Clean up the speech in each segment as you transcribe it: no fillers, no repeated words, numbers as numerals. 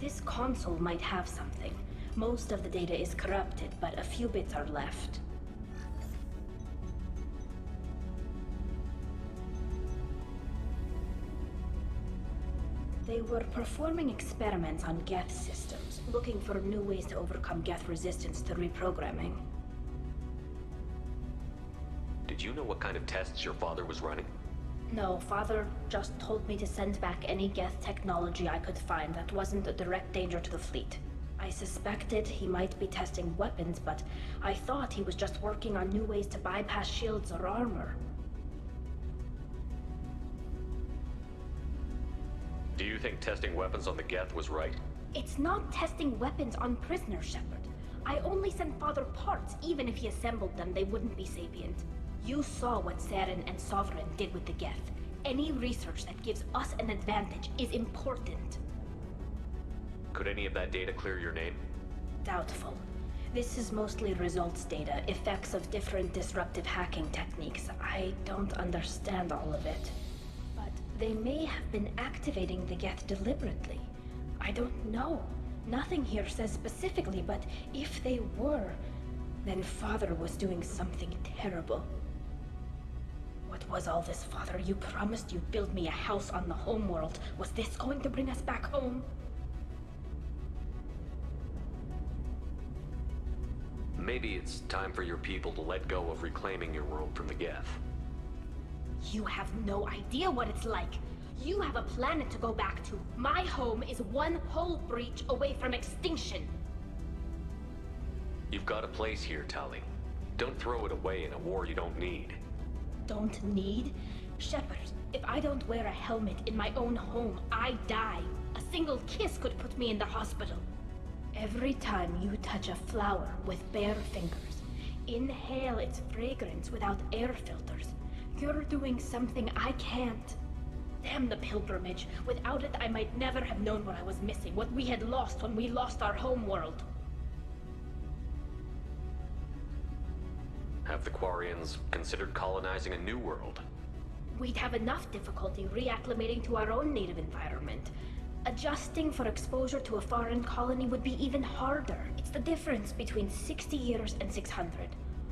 This console might have something. Most of the data is corrupted, but a few bits are left. They were performing experiments on Geth systems, looking for new ways to overcome Geth resistance to reprogramming. Did you know what kind of tests your father was running? No, Father just told me to send back any Geth technology I could find that wasn't a direct danger to the fleet. I suspected he might be testing weapons, but I thought he was just working on new ways to bypass shields or armor. Do you think testing weapons on the Geth was right? It's not testing weapons on prisoners, Shepard. I only sent Father parts. Even if he assembled them, they wouldn't be sapient. You saw what Saren and Sovereign did with the Geth. Any research that gives us an advantage is important. Could any of that data clear your name? Doubtful. This is mostly results data, effects of different disruptive hacking techniques. I don't understand all of it. But they may have been activating the Geth deliberately. I don't know. Nothing here says specifically, but if they were, then Father was doing something terrible. What was all this, Father? You promised you'd build me a house on the homeworld. Was this going to bring us back home? Maybe it's time for your people to let go of reclaiming your world from the Geth. You have no idea what it's like. You have a planet to go back to. My home is one hull breach away from extinction. You've got a place here, Tali. Don't throw it away in a war you don't need. Don't need? Shepard, if I don't wear a helmet in my own home, I die. A single kiss could put me in the hospital. Every time you touch a flower with bare fingers, inhale its fragrance without air filters, you're doing something I can't. Damn the pilgrimage. Without it, I might never have known what I was missing, what we had lost when we lost our homeworld. Have the Quarians considered colonizing a new world? We'd have enough difficulty reacclimating to our own native environment. Adjusting for exposure to a foreign colony would be even harder. It's the difference between 60 years and 600.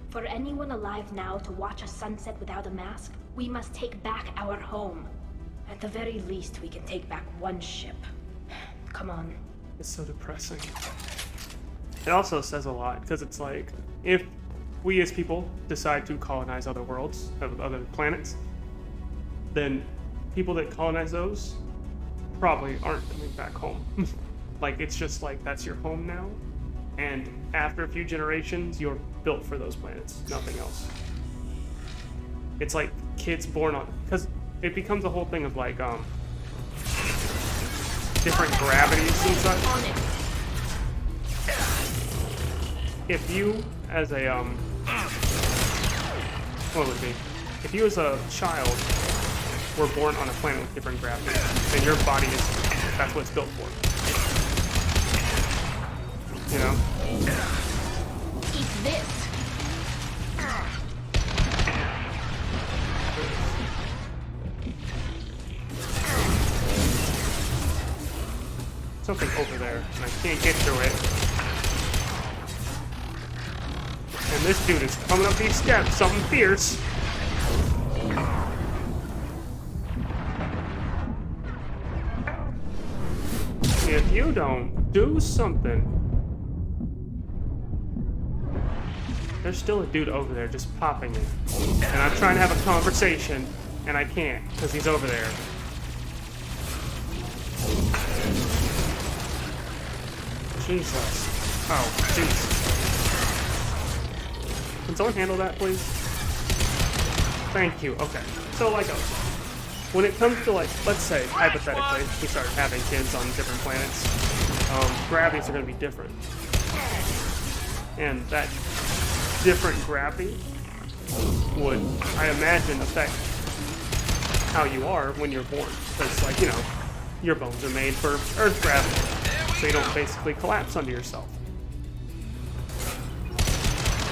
For anyone alive now to watch a sunset without a mask, we must take back our home. At the very least, we can take back one ship. Come on. It's so depressing. It also says a lot, because it's like, if we as people decide to colonize other worlds, other planets, then people that colonize those probably aren't coming back home. Like, it's just like, that's your home now, and after a few generations, you're built for those planets, nothing else. It's like kids born on, because it becomes a whole thing of like, different gravities and such. If you, as a, what would it be? If you as a child were born on a planet with different gravity, then your body is, that's what it's built for. You know? Eat this. Something over there, and I can't get to it. And this dude is coming up these steps, something fierce. If you don't do something. There's still a dude over there just popping it. And I'm trying to have a conversation, and I can't, because he's over there. Jesus. Oh, jeez. Can someone handle that, please? Thank you. Okay. So, like, when it comes to, like, let's say, hypothetically, we start having kids on different planets, gravities are going to be different. And that different gravity would, I imagine, affect how you are when you're born. Because, like, you know, your bones are made for Earth gravity, so you don't basically collapse under yourself.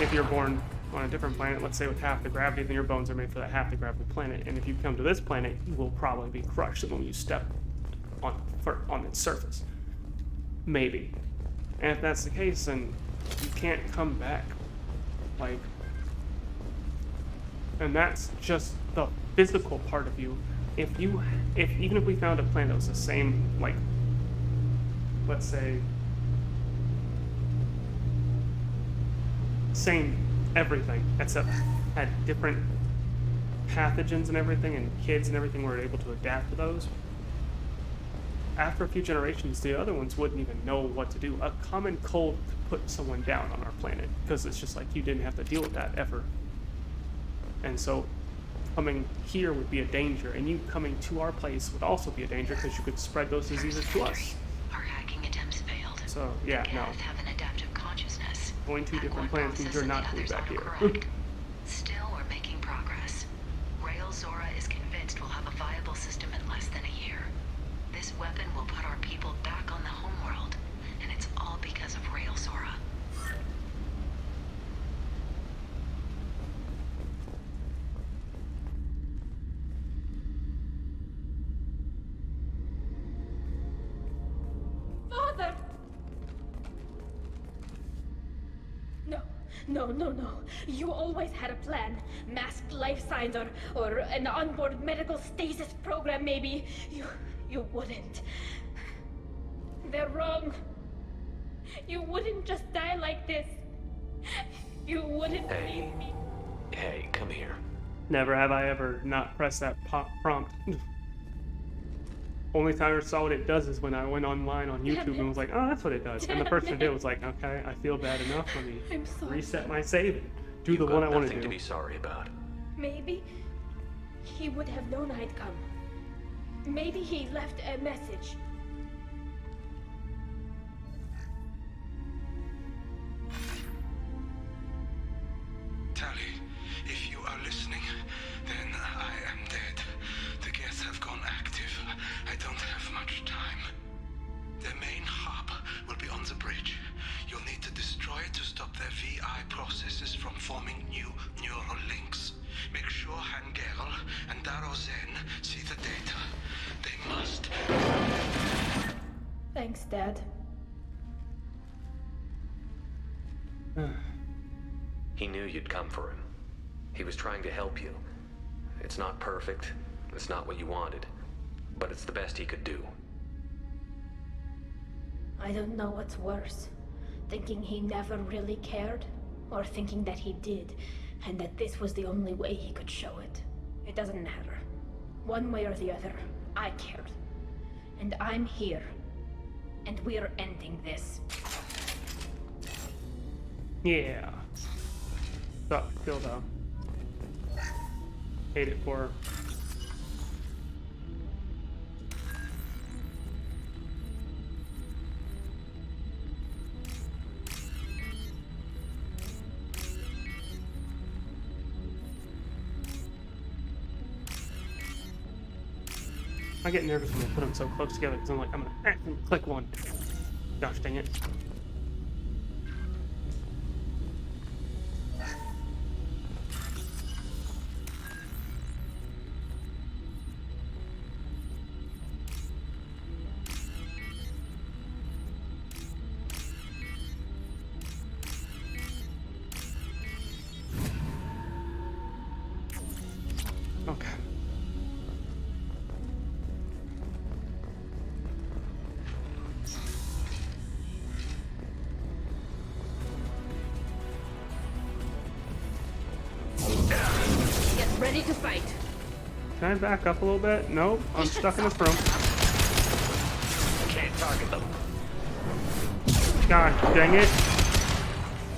If you're born on a different planet, let's say with half the gravity, then your bones are made for that half the gravity planet. And if you come to this planet, you will probably be crushed when you step on its surface. Maybe. And if that's the case, then you can't come back. Like, and that's just the physical part of you. Even if we found a planet that was the same, like, let's say, same everything, except had different pathogens and everything, and kids and everything were able to adapt to those. After a few generations, the other ones wouldn't even know what to do. A common cold could put someone down on our planet, because it's just like you didn't have to deal with that ever. And so coming here would be a danger, and you coming to our place would also be a danger, because you could spread those diseases to us. Our hacking attempts failed. So, yeah, no. Geth have an adaptive consciousness. Going to different planets means you're not coming back here. Still, we're making progress. Rail Zora is convinced we'll have a viable system in less than a year. This weapon will put our people back on the homeworld, and it's all because of Rail Zora. Father! No. You always had a plan. Masked life signs or an onboard medical stasis program, maybe. You wouldn't. They're wrong. You wouldn't just die like this. You wouldn't leave me. Hey, come here. Never have I ever not pressed that prompt. Only time I saw what it does is when I went online on YouTube and was like, oh, that's what it does. And the first thing I did was like, okay, I feel bad enough. Let me I'm sorry. reset my save and do the You've one got I want nothing to to do. be sorry about. Maybe he would have known I'd come. Maybe he left a message. Tally, if you are listening, then I am dead. The Geth have gone active. I don't have much time. Their main hub will be on the bridge. You'll need to destroy it to stop their VI processes from forming new neural links. Make sure Hangerl and Daro Zen see the data. They must. Thanks, Dad. He knew you'd come for him. He was trying to help you. It's not perfect. It's not what you wanted. But it's the best he could do. I don't know what's worse. Thinking he never really cared, or thinking that he did, and that this was the only way he could show it. It doesn't matter. One way or the other, I cared. And I'm here. And we're ending this. Yeah. Suck, kill though. Hate it for her. I get nervous when they put them so close together because I'm like, I'm gonna click one. Gosh dang it. Okay. Get ready to fight. Can I back up a little bit? Nope, I'm stuck in this room. Can't target them. God dang it.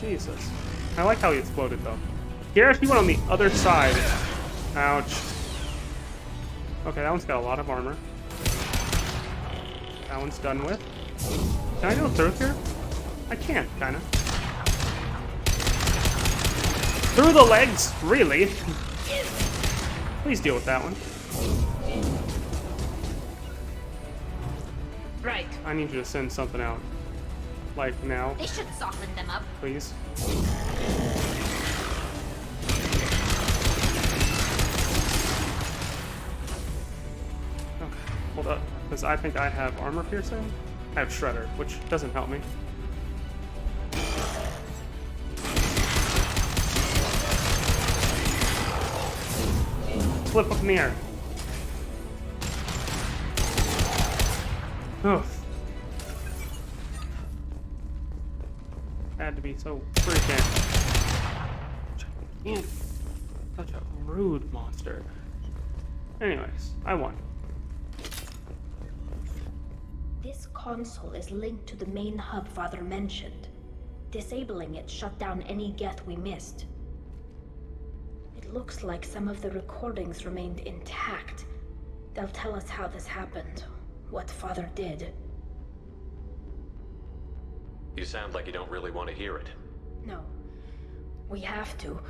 Jesus. I like how he exploded though. Garrett, he went on the other side. Ouch. Okay, that one's got a lot of armor. That one's done with. Can I go through here? I can, kinda. Through the legs? Really? Please deal with that one. Right. I need you to send something out. Like now, They should soften them up. please. Okay, hold up. Because I think I have armor piercing. I have Shredder, which doesn't help me. Flip up in the air. Oof. Had to be so freaking. Man, such a rude monster. Anyways, I won. This console is linked to the main hub Father mentioned. Disabling it shut down any Geth we missed. It looks like some of the recordings remained intact. They'll tell us how this happened, what Father did. You sound like you don't really want to hear it. No. We have to.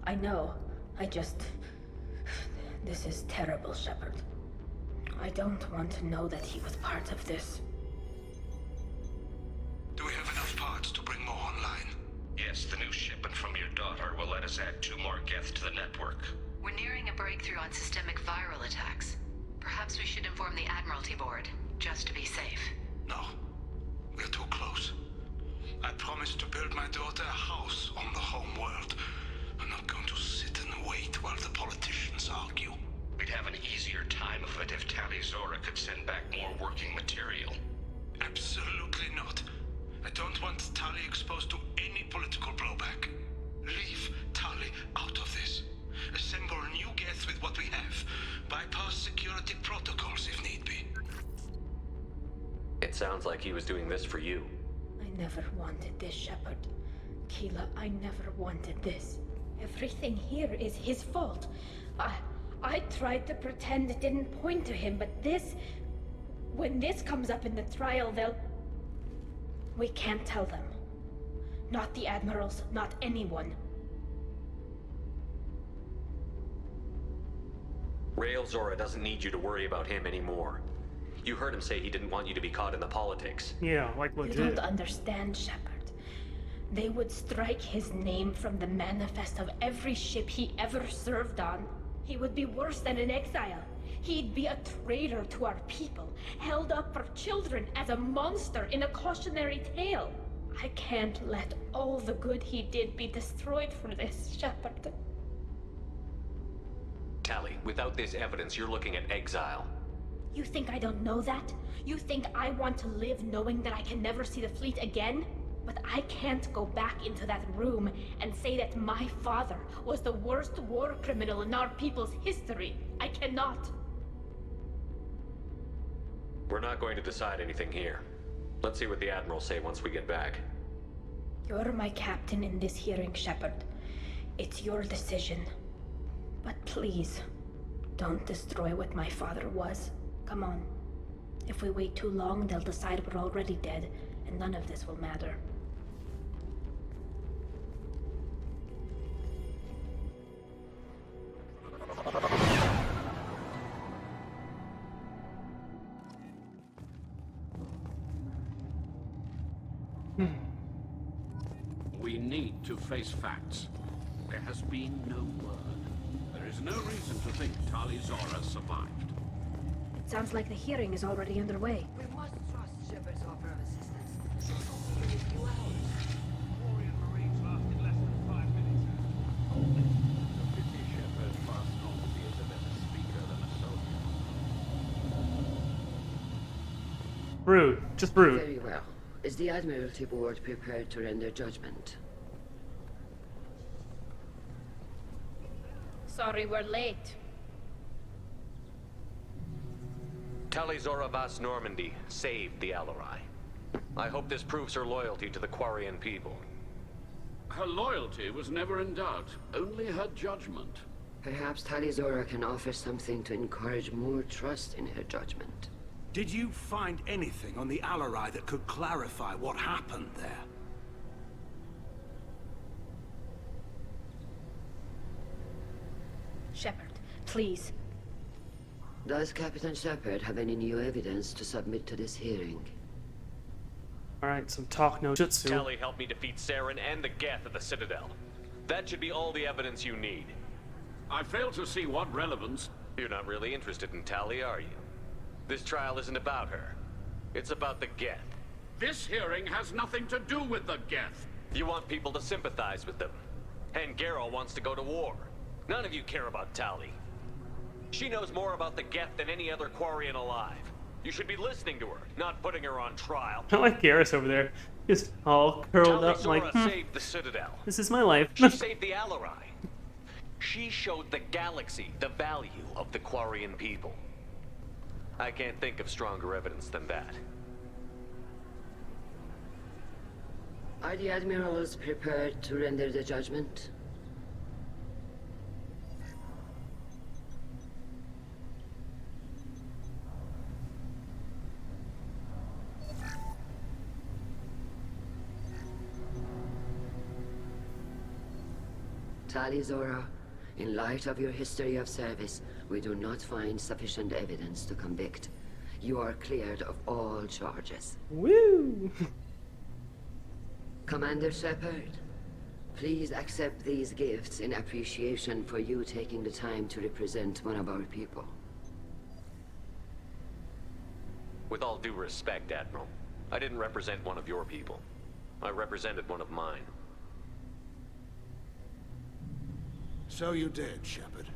I know. This is terrible, Shepard. I don't want to know that he was part of this. Do we have enough parts to bring more online? Yes, the new shipment from your daughter will let us add 2 more Geth to the network. We're nearing a breakthrough on systemic viral attacks. Perhaps we should inform the Admiralty Board, just to be safe. No. We're too close. I promised to build my daughter a house on the home world. I'm not going to sit and wait while the politicians argue. We'd have an easier time of it if Tali Zora could send back more working material. Absolutely not. I don't want Tali exposed to any political blowback. Leave Tali out of this. Assemble new Geth with what we have. Bypass security protocols if need be. It sounds like he was doing this for you. I never wanted this, Shepard. Keela, I never wanted this. Everything here is his fault. I tried to pretend it didn't point to him, but this... When this comes up in the trial, they'll... We can't tell them. Not the admirals, not anyone. Rail Zora doesn't need you to worry about him anymore. You heard him say he didn't want you to be caught in the politics. Yeah, like You legit. don't understand, Shepard. They would strike his name from the manifest of every ship he ever served on. He would be worse than an exile. He'd be a traitor to our people, held up for children as a monster in a cautionary tale. I can't let all the good he did be destroyed for this, Shepard. Tali, without this evidence, you're looking at exile. You think I don't know that? You think I want to live knowing that I can never see the fleet again? But I can't go back into that room and say that my father was the worst war criminal in our people's history. I cannot. We're not going to decide anything here. Let's see what the Admirals say once we get back. You're my captain in this hearing, Shepard. It's your decision. But please, don't destroy what my father was. Come on. If we wait too long, they'll decide we're already dead, and none of this will matter. We need to face facts. There has been no word. There is no reason to think Tali Zora survived. It sounds like the hearing is already underway. We must trust Shepard's offer of assistance. It's only been a few hours. Quarian Marines lasted less than 5 minutes. The pity Shepard must normally is a better speaker than a soldier. Rude. Just rude. Very well. Is the Admiralty Board prepared to render judgment? Sorry we're late. Tali Zora Vas Normandy saved the Alarai. I hope this proves her loyalty to the Quarian people. Her loyalty was never in doubt, only her judgment. Perhaps Tali Zora can offer something to encourage more trust in her judgment. Did you find anything on the Alarai that could clarify what happened there? Shepard, please. Does Captain Shepard have any new evidence to submit to this hearing? Alright, some talk no jutsu. Tali helped me defeat Saren and the Geth at the Citadel. That should be all the evidence you need. I fail to see what relevance. You're not really interested in Tali, are you? This trial isn't about her. It's about the Geth. This hearing has nothing to do with the Geth. You want people to sympathize with them. And Geralt wants to go to war. None of you care about Tali. She knows more about the Geth than any other Quarian alive. You should be listening to her, not putting her on trial. I like Garrus over there, just all curled Tali up like, Zora saved the Citadel. this is my life. She saved the Alarai. She showed the galaxy the value of the Quarian people. I can't think of stronger evidence than that. Are the admirals prepared to render the judgment? Tali Zora, in light of your history of service, we do not find sufficient evidence to convict. You are cleared of all charges. Woo! Commander Shepard, please accept these gifts in appreciation for you taking the time to represent one of our people. With all due respect, Admiral, I didn't represent one of your people. I represented one of mine. So you did, Shepard.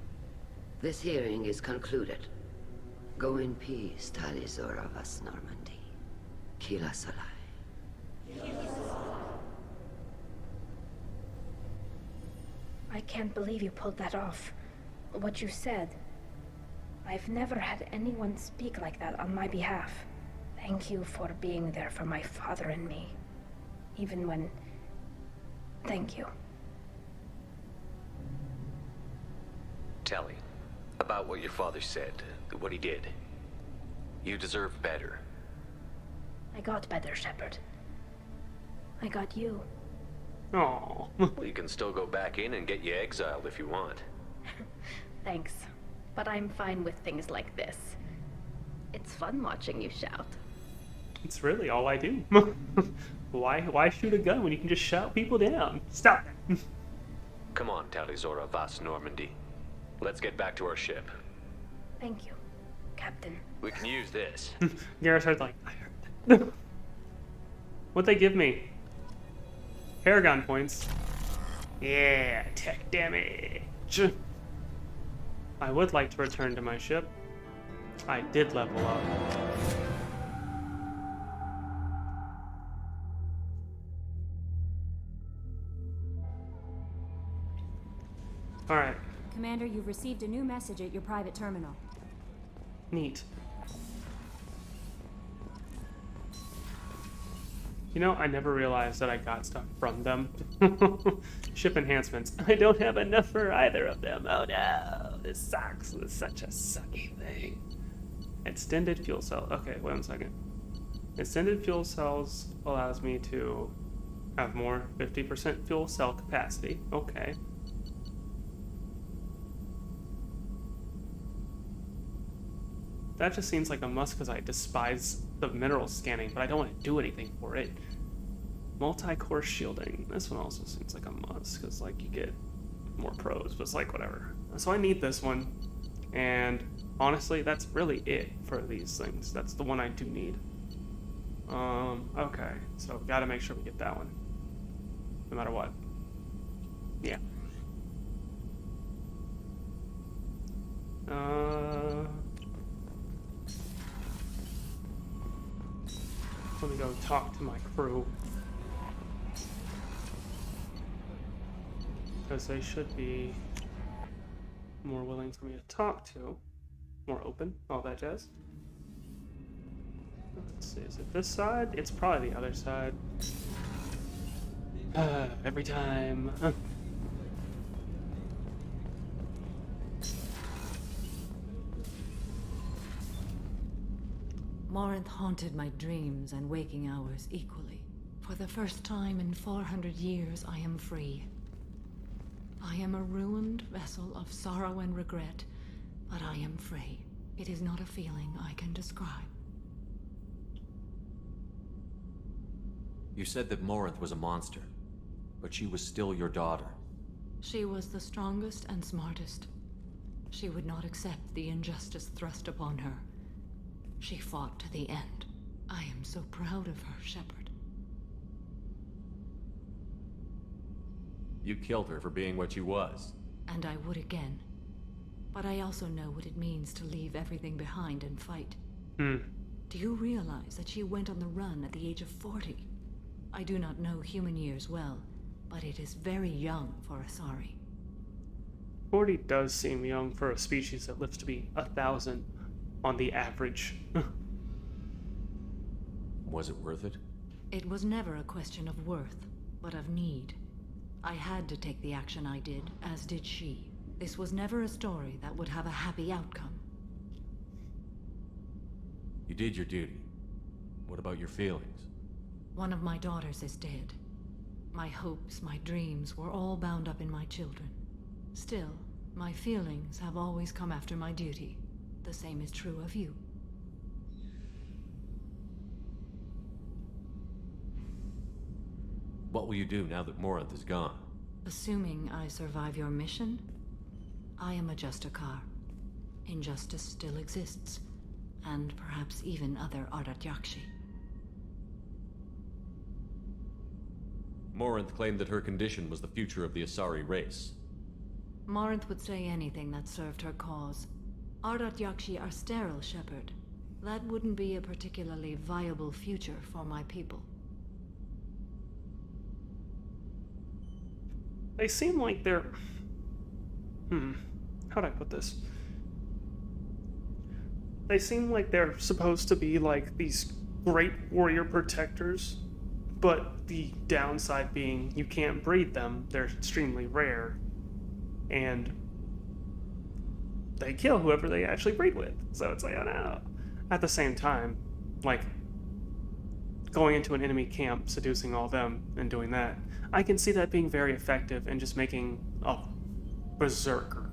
This hearing is concluded. Go in peace, Tali Zora Vas Normandy. Kila Solai. I can't believe you pulled that off. What you said. I've never had anyone speak like that on my behalf. Thank you for being there for my father and me. Even when... Thank you. Tali, about what your father said, what he did. You deserve better. I got better, Shepard. I got you. Aww. Well, you can still go back in and get you exiled if you want. Thanks. But I'm fine with things like this. It's fun watching you shout. It's really all I do. Why shoot a gun when you can just shout people down? Stop. Come on, Tali Zora Vas Normandy. Let's get back to our ship. Thank you, Captain. We can use this. Garrus starts like, I heard. What'd they give me? Paragon points. Yeah, tech damage. I would like to return to my ship. I did level up. Alright, Commander, you've received a new message at your private terminal. neat. You know, I never realized that I got stuff from them. Ship enhancements. I don't have enough for either of them. Oh no, this sucks. This is such a sucky thing. Extended fuel cell. Okay, wait 1 second. Extended fuel cells allows me to have more 50% fuel cell capacity. Okay. That just seems like a must because I despise the mineral scanning, but I don't want to do anything for it. Multi-core shielding. This one also seems like a must because, like, you get more pros, but it's like whatever. So I need this one, and honestly, that's really it for these things. That's the one I do need. Okay, so gotta make sure we get that one, no matter what. Yeah. Let me go talk to my crew. Because they should be more willing for me to talk to. More open, all that jazz. Let's see, is it this side? It's probably the other side. Every time. Morinth haunted my dreams and waking hours equally. For the first time in 400 years, I am free. I am a ruined vessel of sorrow and regret, but I am free. It is not a feeling I can describe. You said that Morinth was a monster, but she was still your daughter. She was the strongest and smartest. She would not accept the injustice thrust upon her. She fought to the end. I am so proud of her, Shepard. You killed her for being what she was. And I would again. But I also know what it means to leave everything behind and fight. Do you realize that she went on the run at the age of 40? I do not know human years well, but it is very young for Asari. 40 does seem young for a species that lives to be 1,000 on the average. Was it worth it? It was never a question of worth, but of need. I had to take the action I did, as did she. This was never a story that would have a happy outcome. You did your duty. What about your feelings? One of my daughters is dead. My hopes, my dreams were all bound up in my children. Still, my feelings have always come after my duty. The same is true of you. What will you do now that Morinth is gone? Assuming I survive your mission, I am a Justikar. Injustice still exists, and perhaps even other Ardat Yakshi. Morinth claimed that her condition was the future of the Asari race. Morinth would say anything that served her cause. Ardat Yakshi are sterile, Shepard. That wouldn't be a particularly viable future for my people. They seem like they're... How'd I put this? They seem like they're supposed to be like these great warrior protectors, but the downside being you can't breed them, they're extremely rare, and they kill whoever they actually breed with. So it's like, I don't know. At the same time, like, going into an enemy camp, seducing all them, and doing that, I can see that being very effective and just making a berserker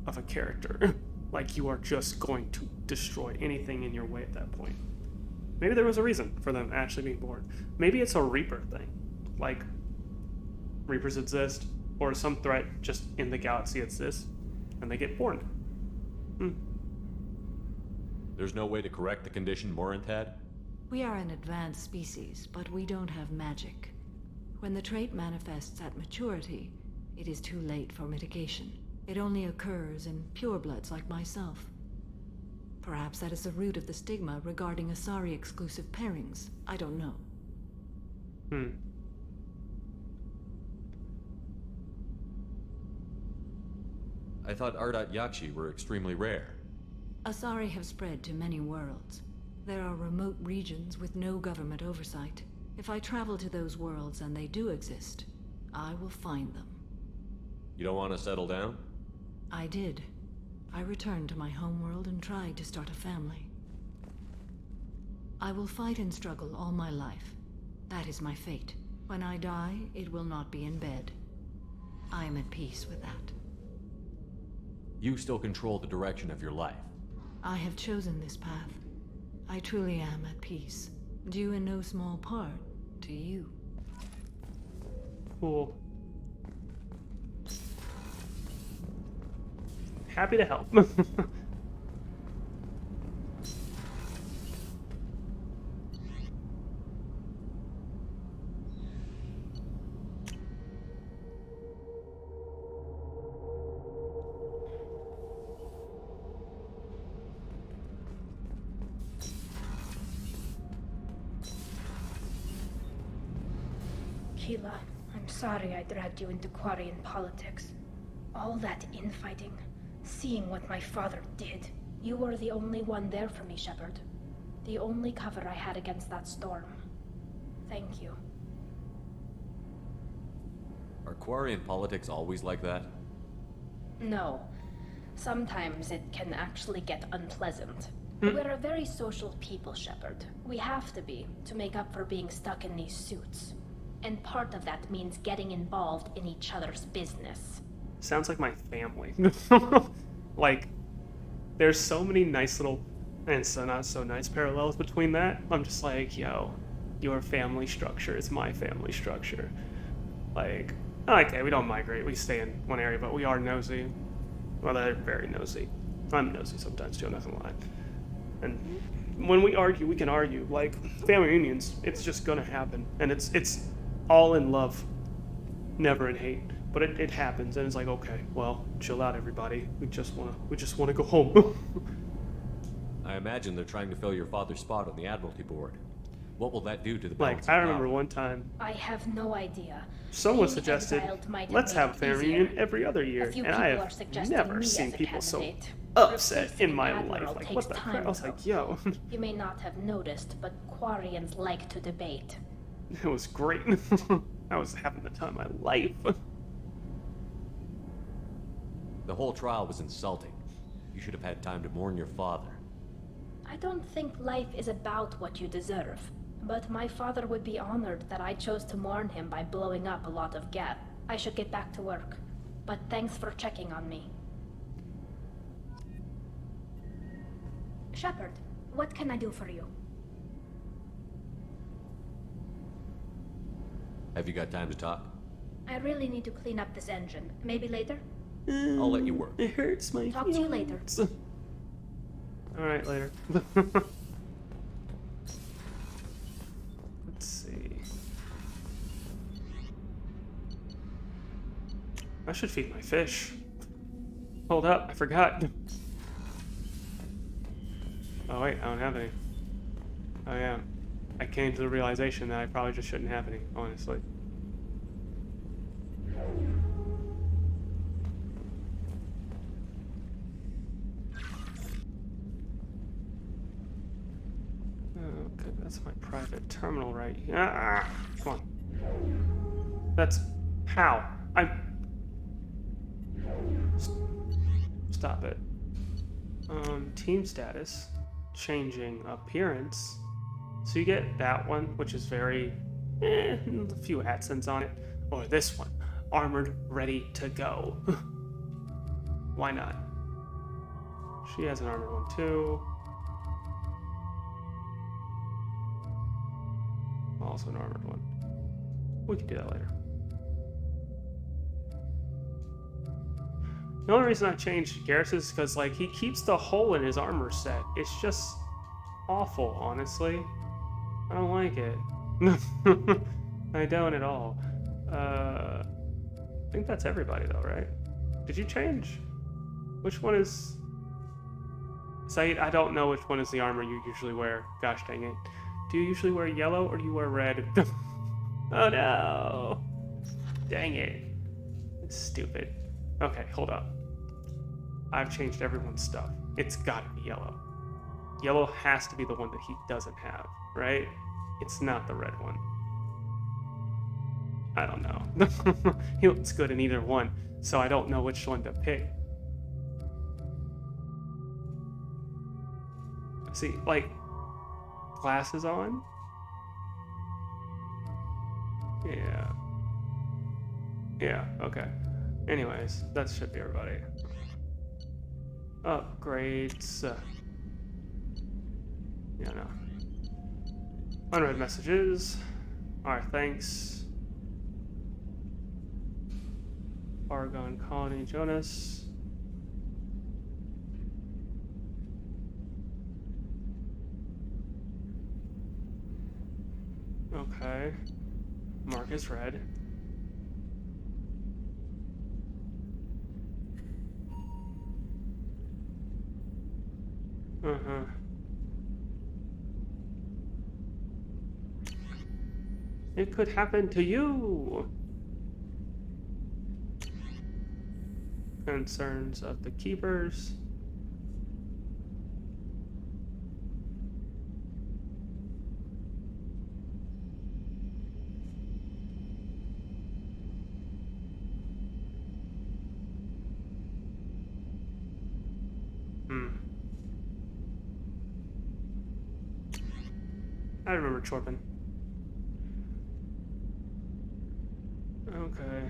of a character. Like, you are just going to destroy anything in your way at that point. Maybe there was a reason for them actually being born. Maybe it's a Reaper thing. Like, Reapers exist, or some threat just in the galaxy exists, and they get born. There's no way to correct the condition Morinth had? We are an advanced species, but we don't have magic. When the trait manifests at maturity, it is too late for mitigation. It only occurs in purebloods like myself. Perhaps that is the root of the stigma regarding Asari-exclusive pairings. I don't know. I thought Ardat Yakshi were extremely rare. Asari have spread to many worlds. There are remote regions with no government oversight. If I travel to those worlds and they do exist, I will find them. You don't want to settle down? I did. I returned to my homeworld and tried to start a family. I will fight and struggle all my life. That is my fate. When I die, it will not be in bed. I am at peace with that. You still control the direction of your life. I have chosen this path. I truly am at peace, due in no small part to you. Cool. Happy to help. Keela, I'm sorry I dragged you into Quarian politics. All that infighting, seeing what my father did. You were the only one there for me, Shepard. The only cover I had against that storm. Thank you. Are Quarian politics always like that? No. Sometimes it can actually get unpleasant. We're a very social people, Shepard. We have to be, to make up for being stuck in these suits. And part of that means getting involved in each other's business. Sounds like my family. Like, there's so many nice little, and so not so nice parallels between that. I'm just like, yo, your family structure is my family structure. Like, okay, we don't migrate, we stay in one area, but we are nosy. Well, they're very nosy. I'm nosy sometimes too, I'm not gonna lie. And when we argue, we can argue. Like, family reunions, it's just gonna happen. And it's all in love, never in hate. But it happens, and it's like, okay, well, chill out, everybody. We just wanna go home. I imagine they're trying to fill your father's spot on the Admiralty Board. What will that do to the balance Like, I of remember power? one time, I have no idea. someone Being suggested, exiled might have let's made have a it family easier. reunion every other year. A few And I people are have suggesting never me seen as a people so candidate. upset Replacing in my an life. admiral Like, takes what the time, crap? I was though. like, yo, You may not have noticed, but Quarians like to debate. it was great. I was having the time of my life. The whole trial was insulting. You should have had time to mourn your father. I don't think life is about what you deserve, but my father would be honored that I chose to mourn him by blowing up a lot of gas. I should get back to work, but thanks for checking on me. Shepard, what can I do for you? Have you got time to talk? I really need to clean up this engine. Maybe later? I'll let you work. It hurts my Talk to you later. feelings. Alright, later. Let's see. I should feed my fish. Hold up, I forgot. Oh wait, I don't have any. Oh yeah. I came to the realization that I probably just shouldn't have any, honestly. Okay, that's my private terminal right here. Ah, come on. That's how. Stop it. Team status. Changing appearance. So you get that one, which is very, a few accents on it. Or this one. Armored, ready to go. Why not? She has an armored one too. Also an armored one. We can do that later. The only reason I changed Garrus is because, like, he keeps the hole in his armor set. It's just awful, honestly. I don't like it. I don't at all. I think that's everybody, though, right? Did you change? Which one is... Saeed, I don't know which one is the armor you usually wear. Gosh dang it. Do you usually wear yellow or do you wear red? Oh no! Dang it. It's stupid. Okay, hold up. I've changed everyone's stuff. It's gotta be yellow. Yellow has to be the one that he doesn't have, right? It's not the red one. I don't know. He looks good in either one, so I don't know which one to pick. See, like, glasses on? Yeah. Yeah, okay. Anyways, that should be everybody. Upgrades. Yeah, no. Unread messages. Alright, thanks. Argon Colony Jonas. Okay. Mark is red. Uh-huh. It could happen to you. Concerns of the keepers. I remember Chorpin. Okay.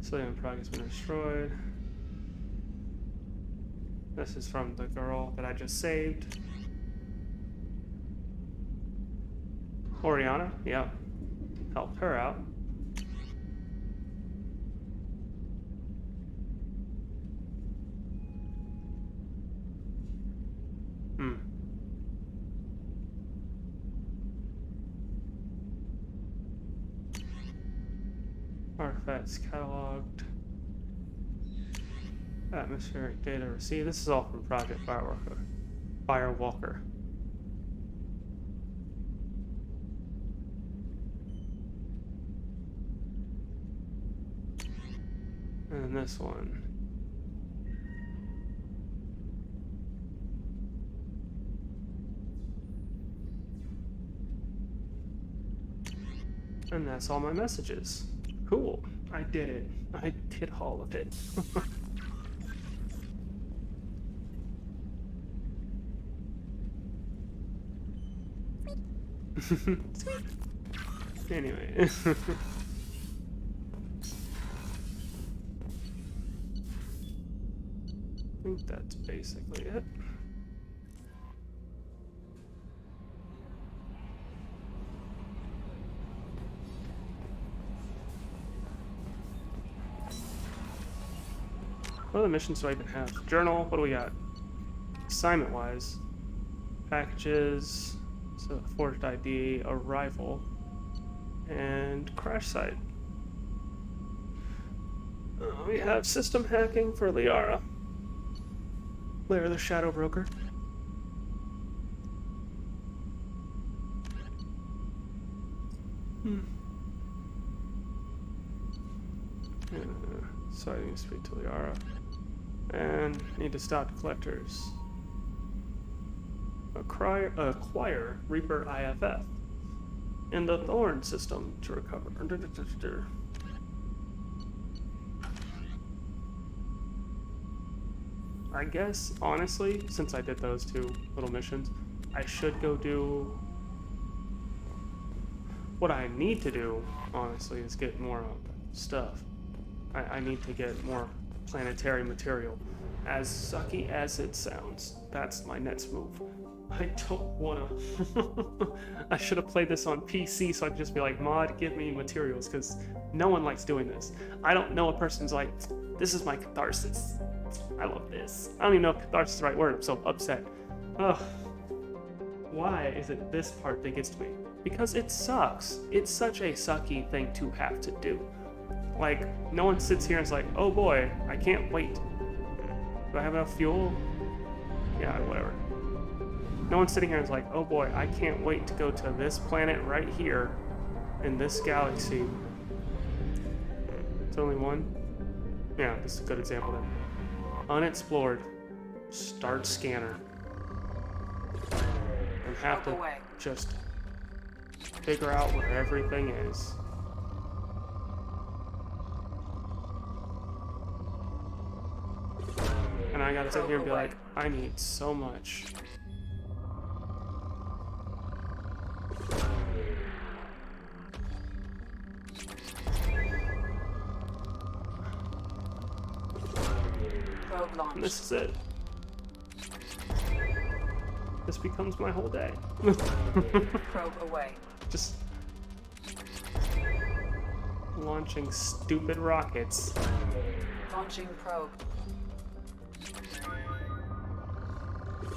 Civilian product has been destroyed. This is from the girl that I just saved. Oriana, yep. Helped her out. artifacts cataloged. Atmospheric data received. This is all from Project Firewalker. And this one. And that's all my messages. Cool. I did it. I did all of it. Anyway. I think that's basically it. What other missions do I even have? Journal, what do we got? Assignment-wise. Packages, so forged ID, arrival, and crash site. We have system hacking for Liara. Blair the Shadow Broker. So I need to speak to Liara. And need to stop collectors. Acquire Reaper IFF. And the Thorn system to recover. I guess, honestly, since I did those two little missions, I should go do... What I need to do, honestly, is get more stuff. I need to get more planetary material. As sucky as it sounds, that's my next move. I don't wanna... I should have played this on PC so I could just be like, mod, give me materials, because no one likes doing this. I don't know a person's like, this is my catharsis. I love this. I don't even know if catharsis is the right word. I'm so upset. Ugh. Why is it this part that gets to me? Because it sucks. It's such a sucky thing to have to do. Like, no one sits here and is like, oh boy, I can't wait. Do I have enough fuel? Yeah, whatever. No one's sitting here and is like, oh boy, I can't wait to go to this planet right here in this galaxy. It's only one? Yeah, this is a good example then. Unexplored. Start scanner. And have to just figure out where everything is. And I gotta sit here and be like, I need so much. And this is it. This becomes my whole day. Probe away. Just launching stupid rockets. Launching probe.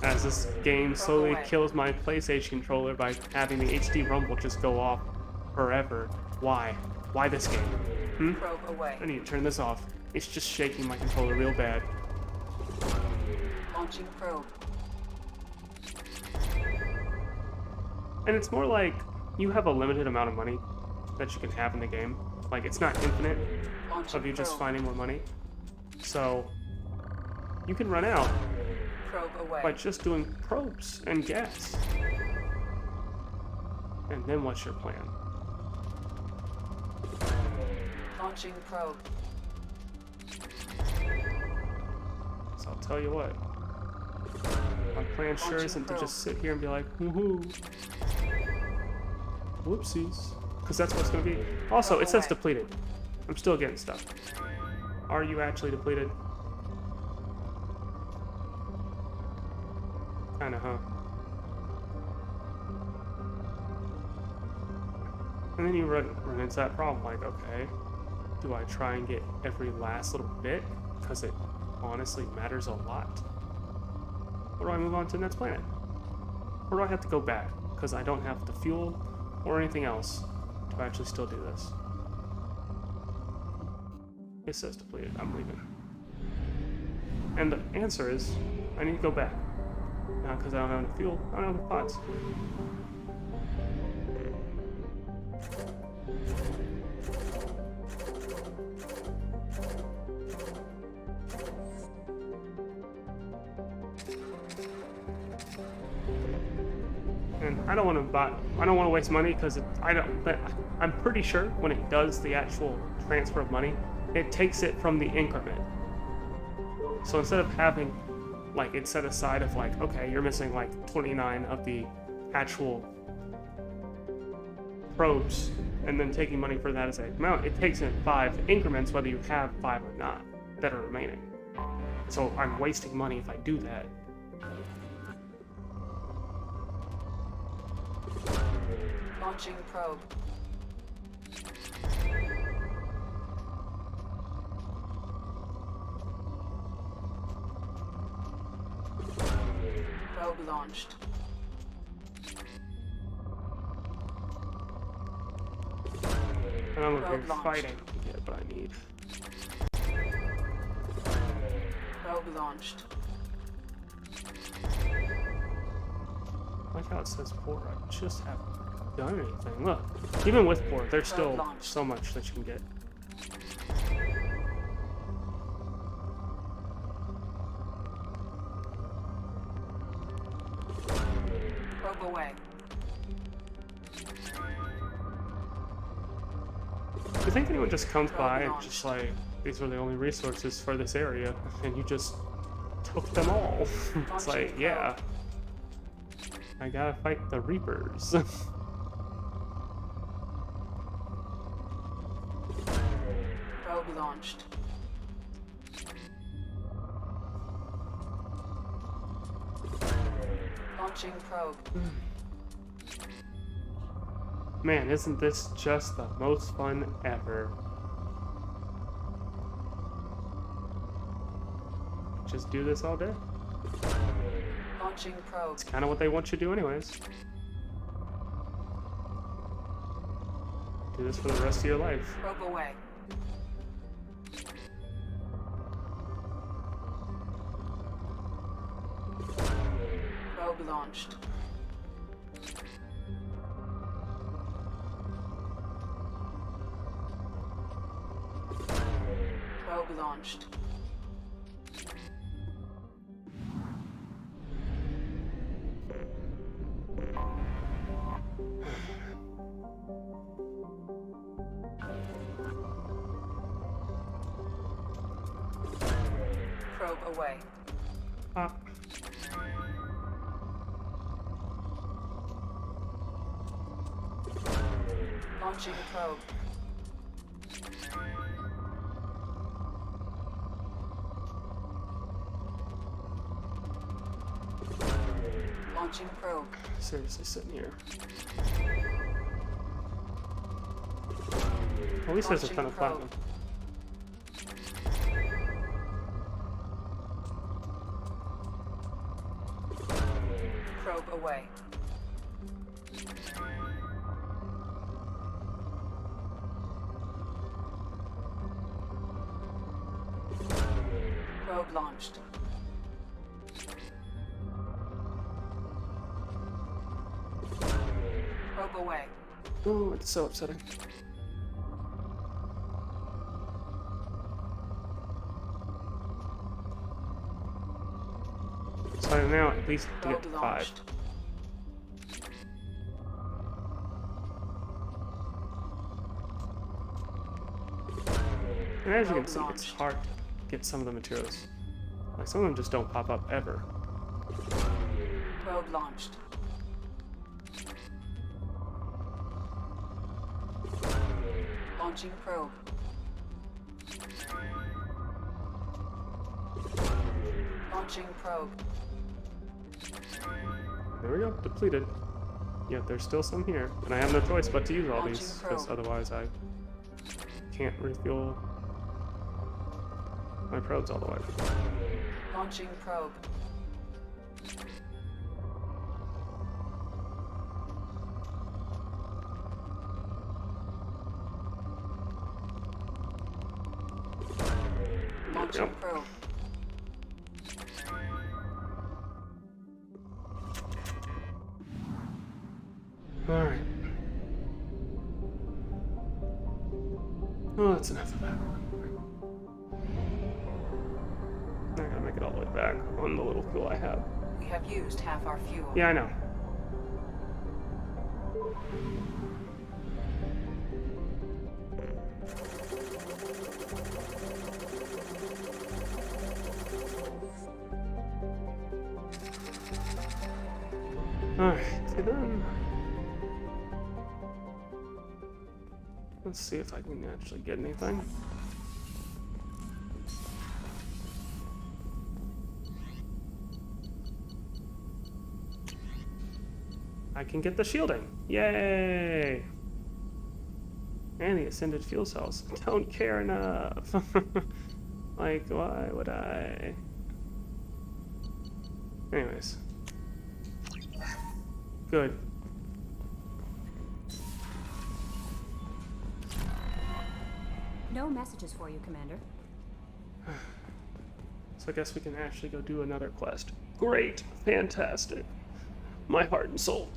As this game slowly kills my PlayStation controller by having the HD rumble just go off forever. Why? Why this game? Probe away. I need to turn this off. It's just shaking my controller real bad. Launching probe. And it's more like you have a limited amount of money that you can have in the game. Like, it's not infinite of you just finding more money. So you can run out by just doing probes and gas. And then what's your plan? Launching probe. So I'll tell you what. My plan sure isn't to just sit here and be like, woohoo. Whoopsies. Because that's what it's going to be. Also, it says depleted. I'm still getting stuff. Are you actually depleted? Kinda, huh? And then you run into that problem, like, okay, do I try and get every last little bit? Because it honestly matters a lot. Or do I move on to the next planet? Or do I have to go back? Because I don't have the fuel or anything else to actually still do this. It says depleted. I'm leaving. And the answer is, I need to go back. Not because I don't have enough fuel. I don't have enough pots. And I don't want to buy. I don't want to waste money because I'm pretty sure when it does the actual transfer of money, it takes it from the increment. So instead of having, like, it set aside of like, okay, you're missing like 29 of the actual probes, and then taking money for that as a amount, it takes in 5 increments, whether you have 5 or not, that are remaining. So I'm wasting money if I do that. Launching probe. Probe launched. And I'm over here fighting to get what I need. Probe launched. Like how it says port, I just haven't done anything. Look, even with port, there's still so much that you can get. Probe away. Do you think anyone just comes by and just like, these are the only resources for this area, and you just took them all? It's like, yeah. I gotta fight the Reapers. Probe launched. Launching probe. Man, isn't this just the most fun ever? Just do this all day. Launching probe. It's kind of what they want you to do anyways. Do this for the rest of your life. Probe away. Probe launched. Probe launched. Probe away. Launching probe. Launching probe. Seriously, sitting here. At least there's a ton of platinum. Probe away. Probe launched. Probe away. Oh, it's so upsetting. So now at least to get to 5. And as you can see, it's hard to get some of the materials. Like, some of them just don't pop up ever. Probe launched. Launching probe. Launching probe. There we go, depleted. Yet there's still some here, and I have no choice but to use all these, because otherwise I can't refuel my probes all the way. Launching probe. Launching Yep. probe. Alright. Oh, that's enough of that. Not gonna make it all the way back on the little fuel I have. We have used half our fuel. Yeah, I know. Alright, so then let's see if I can actually get anything. I can get the shielding. Yay! And the ascended fuel cells. Don't care enough. Like, why would I? Anyways. Good. No messages for you, Commander. So I guess we can actually go do another quest. Great. Fantastic. My heart and soul.